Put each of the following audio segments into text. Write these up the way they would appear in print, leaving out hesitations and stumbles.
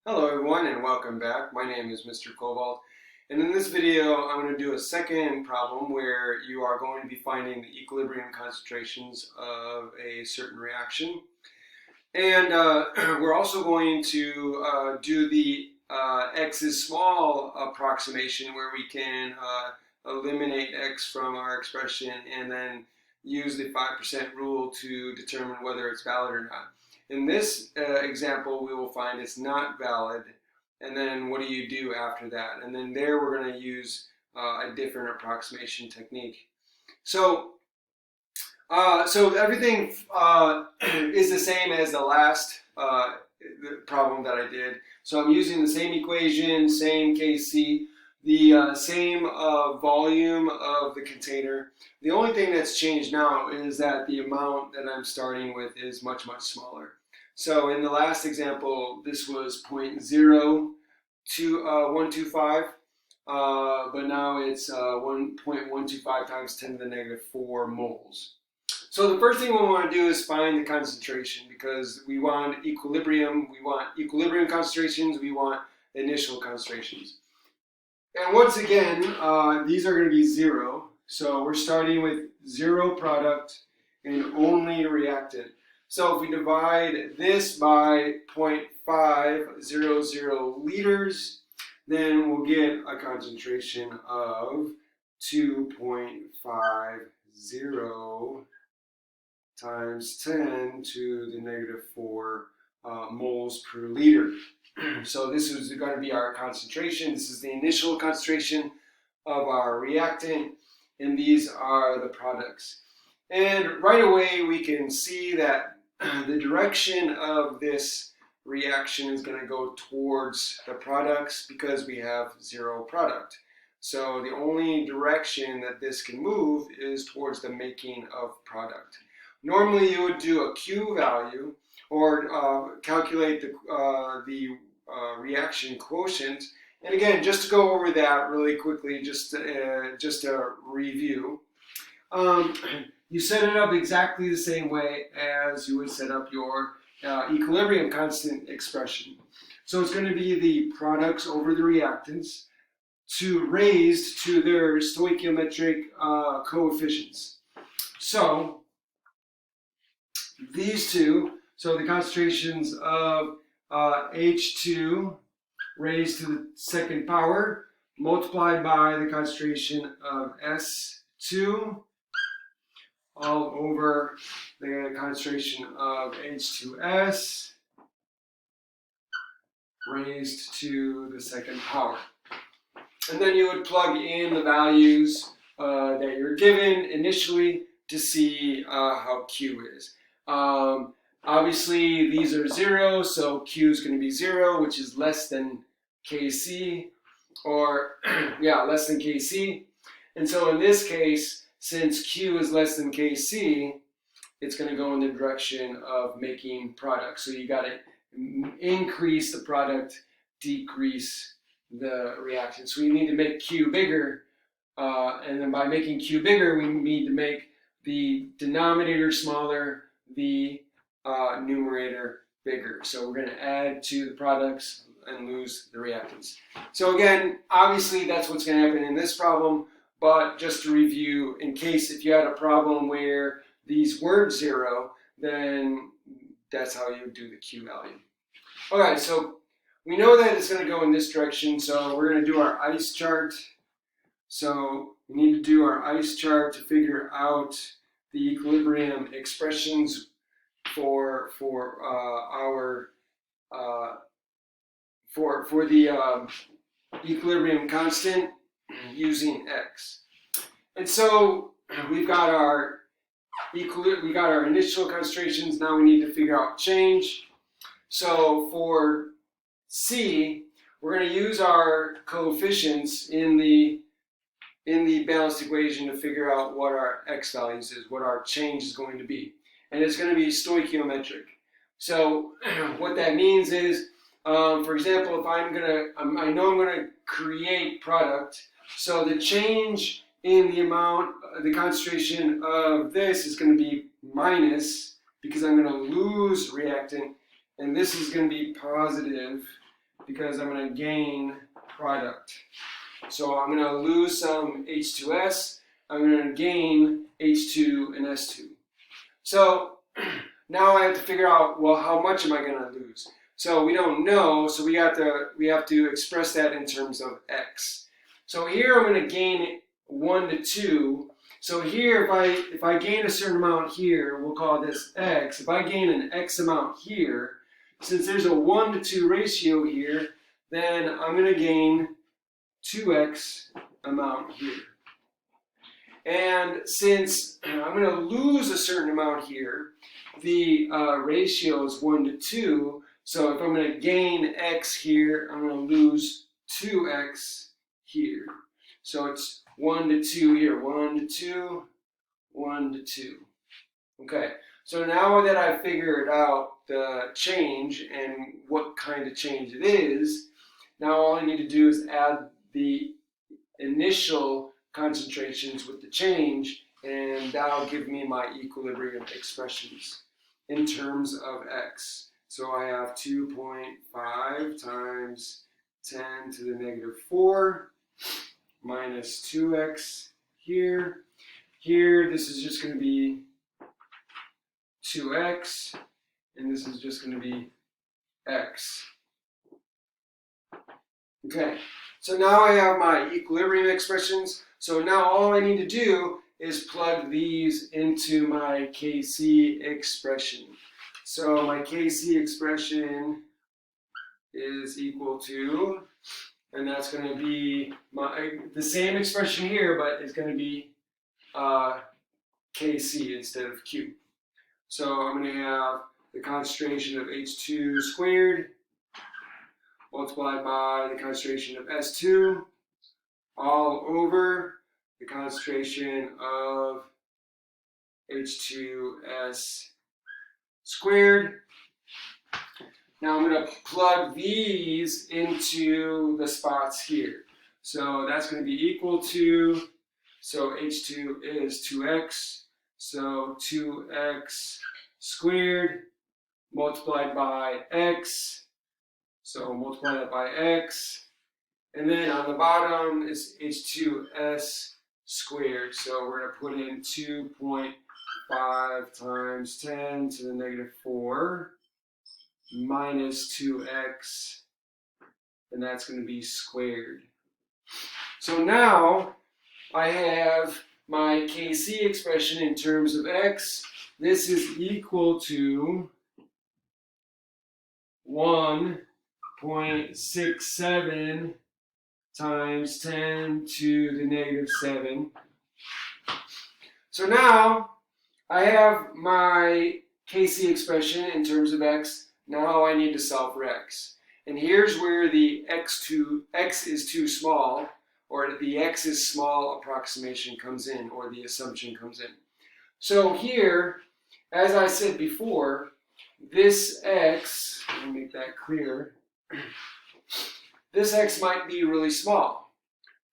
Hello everyone and welcome back. My name is Mr. Cobalt, and in this video I'm going to do a second problem where you are going to be finding the equilibrium concentrations of a certain reaction. And we're also going to do the x is small approximation where we can eliminate x from our expression and then use the 5% rule to determine whether it's valid or not. In this example, we will find it's not valid, and then what do you do after that? And then there we're going to use a different approximation technique. So everything is the same as the last problem that I did. So I'm using the same equation, same Kc, the same volume of the container. The only thing that's changed now is that the amount that I'm starting with is much smaller. So in the last example, this was 0.0125, but now it's 1.125 times 10 to the negative 4 moles. So the first thing we want to do is find the concentration, because we want equilibrium concentrations, we want initial concentrations. And once again, these are going to be zero. So we're starting with zero product and only reactant. So if we divide this by 0.500 liters, then we'll get a concentration of 2.50 times 10 to the negative 4 moles per liter. So this is going to be our concentration. This is the initial concentration of our reactant, and these are the products. And right away we can see that the direction of this reaction is going to go towards the products because we have zero product. So the only direction that this can move is towards the making of product. Normally you would do a Q value or calculate the reaction quotient. And again, just to go over that really quickly, just a review. You set it up exactly the same way as you would set up your equilibrium constant expression. So it's going to be the products over the reactants raised to their stoichiometric coefficients. So these two, so the concentrations of H2 raised to the second power multiplied by the concentration of S2 all over the concentration of H2S raised to the second power. And then you would plug in the values that you're given initially to see how Q is. Obviously these are zero, so Q is going to be zero, which is less than Kc, or yeah, less than Kc. And so in this case, since Q is less than Kc, it's going to go in the direction of making product. So you got to increase the product, decrease the reaction. So we need to make Q bigger, and then by making Q bigger, we need to make the denominator smaller, the numerator bigger. So we're going to add to the products and lose the reactants. So again, obviously that's what's going to happen in this problem, but just to review, in case if you had a problem where these weren't zero, then that's how you do the Q value. Okay, so we know that it's going to go in this direction, so we're going to do our ice chart. So we need to do our ice chart to figure out the equilibrium expressions for the equilibrium constant using x. And so we've got our initial concentrations. Now we need to figure out change. So for C, we're going to use our coefficients in the balanced equation to figure out what our x values is, what our change is going to be. And it's going to be stoichiometric. So what that means is, for example, if I know I'm going to create product, so the change in the amount, the concentration of this is going to be minus, because I'm going to lose reactant, and this is going to be positive because I'm going to gain product. So I'm going to lose some H2S. I'm going to gain H2 and S2. So now I have to figure out, well, how much am I going to lose? So we don't know, so we have to express that in terms of X. So here I'm going to gain 1 to 2. So here, if I gain a certain amount here, we'll call this X. If I gain an X amount here, since there's a 1 to 2 ratio here, then I'm going to gain 2X amount here. And since I'm going to lose a certain amount here, the ratio is 1 to 2. So if I'm going to gain X here, I'm going to lose 2X here. So it's 1 to 2 here. 1 to 2, 1 to 2. Okay, so now that I figured out the change and what kind of change it is, now all I need to do is add the initial concentrations with the change, and that'll give me my equilibrium expressions in terms of X. So I have 2.5 times 10 to the negative 4 minus 2X here. Here, this is just going to be 2X, and this is just going to be X. Okay, so now I have my equilibrium expressions. So now all I need to do is plug these into my Kc expression. So my Kc expression is equal to, and that's going to be the same expression here, but it's going to be Kc instead of Q. So I'm going to have the concentration of H2 squared multiplied by the concentration of S2 all over the concentration of H2S squared. Now I'm going to plug these into the spots here. So that's going to be equal to, so H2 is 2X, so 2X squared multiplied by X, so multiply that by X, and then on the bottom is H2S squared, so we're going to put in 2.5 times 10 to the negative 4 minus 2X, and that's going to be squared. So now I have my Kc expression in terms of X. This is equal to 1.67 times 10 to the negative 7. So now I have my Kc expression in terms of X. Now I need to solve for X. And here's where the X is too small, or the X is small approximation comes in, or the assumption comes in. So here, as I said before, this X, let me make that clear, this X might be really small,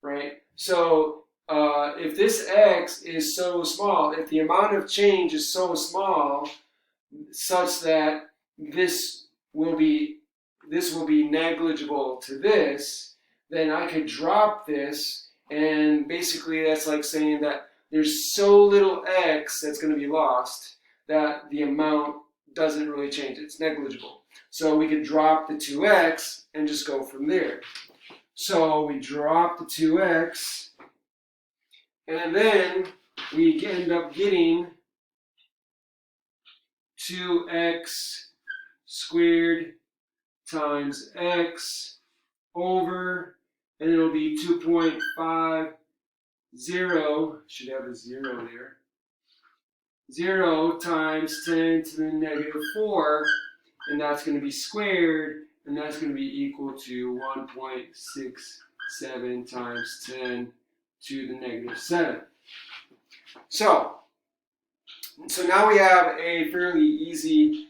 right? So if this X is so small, if the amount of change is so small such that this will be negligible to this, then I could drop this, and basically that's like saying that there's so little X that's going to be lost that the amount doesn't really change. It's negligible. So we could drop the 2X and just go from there. So we drop the 2X, and then we end up getting 2X squared times X over, and it'll be 2.50, should have a 0 there, 0 times 10 to the negative 4, and that's going to be squared, and that's going to be equal to 1.67 times 10 to the negative 7. So now we have a fairly easy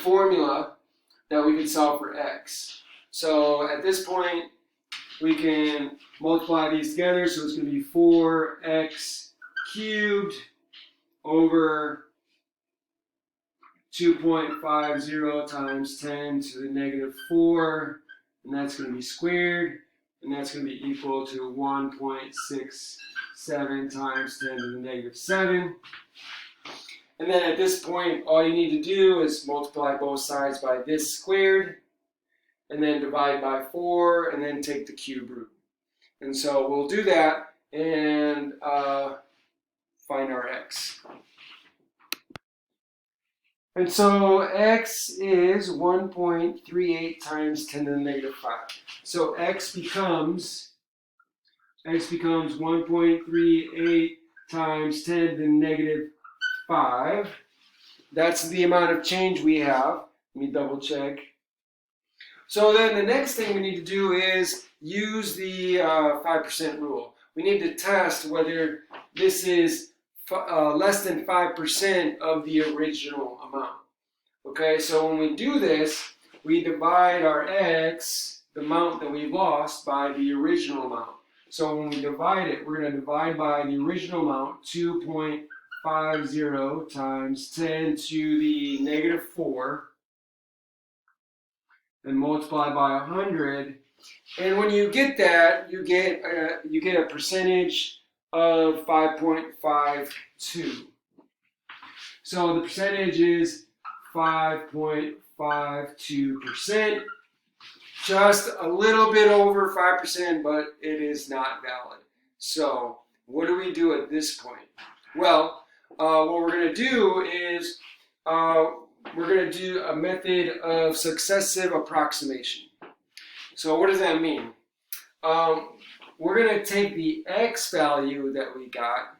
formula that we can solve for X. So at this point, we can multiply these together, so it's going to be 4X cubed over 2.50 times 10 to the negative 4, and that's going to be squared, and that's going to be equal to 1.67 times 10 to the negative 7. And then at this point, all you need to do is multiply both sides by this squared, and then divide by 4, and then take the cube root. And so we'll do that and find our x. And so x is 1.38 times 10 to the negative 5. So x becomes 1.38 times 10 to the negative 5. That's the amount of change we have. Let me double check. So then the next thing we need to do is use the 5% rule. We need to test whether this is less than 5% of the original amount. Okay, so when we do this, we divide our x, the amount that we lost, by the original amount. So when we divide it, we're going to divide by the original amount, 2.50 times 10 to the negative 4, and multiply by 100. And when you get that, you get a percentage of 5.52. So the percentage is 5.52%, just a little bit over 5%, but it is not valid. So what do we do at this point? Well, what we're going to do is we're going to do a method of successive approximation. So what does that mean? We're going to take the x value that we got,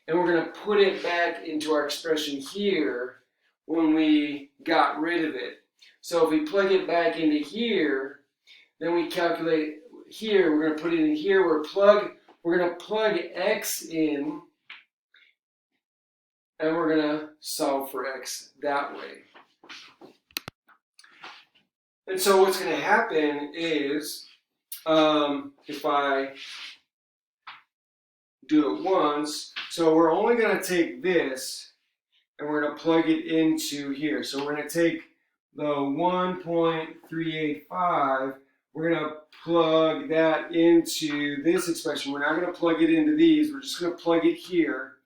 and we're going to put it back into our expression here when we got rid of it. So if we plug it back into here, then we calculate here. We're going to put it in here. We're going to plug x in, and we're going to solve for x that way. And so what's going to happen is, if I do it once, so we're only going to take this and we're going to plug it into here. So we're going to take the 1.385, we're going to plug that into this expression. We're not going to plug it into these, we're just going to plug it here.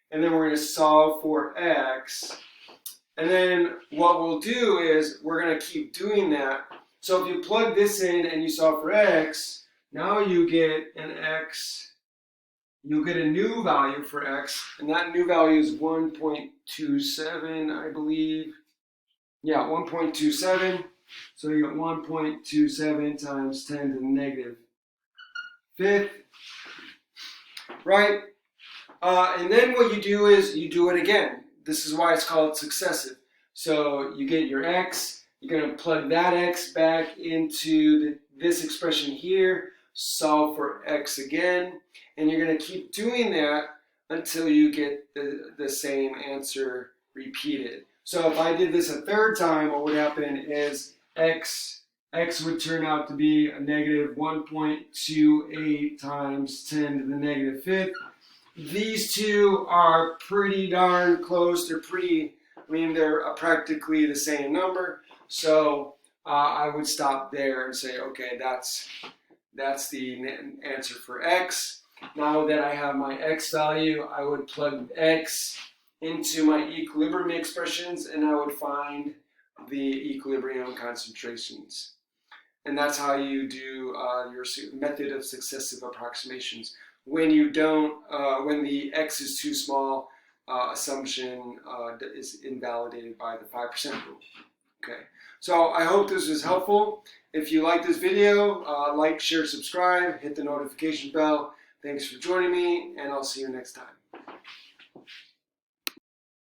And then we're going to solve for x. And then what we'll do is we're going to keep doing that. So if you plug this in and you solve for x, now you get an x, you'll get a new value for x, and that new value is 1.27, I believe. Yeah, 1.27. So you get 1.27 times 10 to the negative 5th, right? And then what you do is you do it again. This is why it's called successive. So you get your x, you're going to plug that x back into this expression here, solve for x again, and you're going to keep doing that until you get the same answer repeated. So if I did this a third time, what would happen is x would turn out to be a negative 1.28 times 10 to the negative 5th. These two are pretty darn close. They're they're practically the same number. So I would stop there and say, okay, that's the answer for x. Now that I have my x value, I would plug x into my equilibrium expressions, and I would find the equilibrium concentrations. And that's how you do your method of successive approximations. When the x is too small, assumption is invalidated by the 5% rule. Okay, so I hope this was helpful. If you like this video, like, share, subscribe, hit the notification bell. Thanks for joining me, and I'll see you next time.